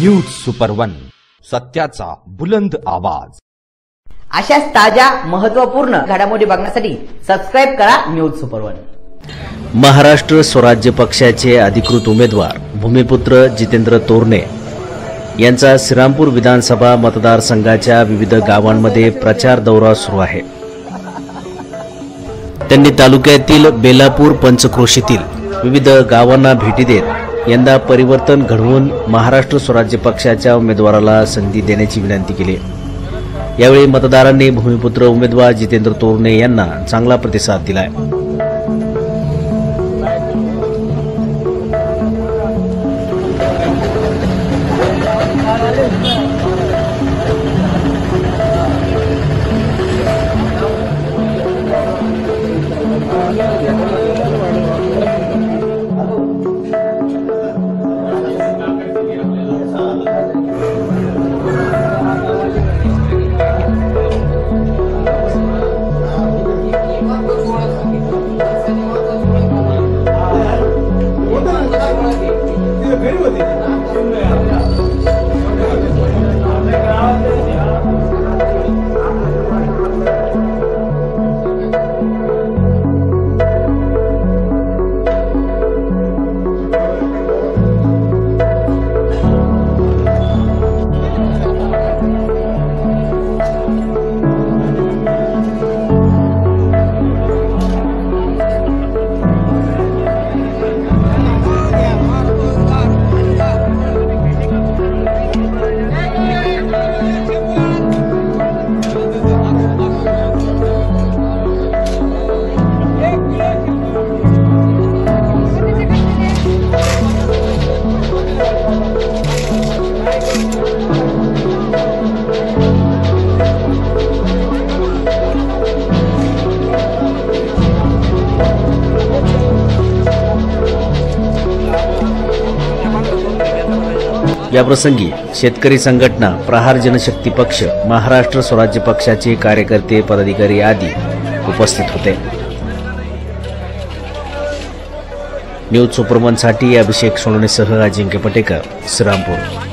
News super one, सत्याचा बुलंद आवाज। अशाच ताज्या महत्त्वपूर्ण घडामोडी बघण्यासाठी सबस्क्राइब करा न्यूज सुपर वन। महाराष्ट्र स्वराज्य पक्षाचे अधिकृत उमेदवार भूमिपुत्र जितेंद्र तोरणे यांचा श्रीरामपूर विधानसभा मतदारसंघाच्या विविध गावांमध्ये प्रचार दौरा सुरू आहे। त्यांनी तालुक्यातील बेलापूर पंचक्रोशीतील विविध गावांना भेटी देत यंदा परिवर्तन घडवून महाराष्ट्र स्वराज्य पक्षाच्या उमेदवाराला संधी देण्याची विनंती केली। यावेळी मतदारांनी भूमिपुत्र उमेदवार जितेंद्र तोरणे यांना चांगला प्रतिसाद दिलाय। याप्रसंगी शेतकरी संघटना, प्रहार जनशक्ती पक्ष, महाराष्ट्र स्वराज्य पक्षाचे कार्यकर्ते, पदाधिकारी आदी उपस्थित होते। न्यूज सुपरमनसाठी अभिषेक सोनवणेसह अजिंक्य पटेकर, श्रीरामपूर।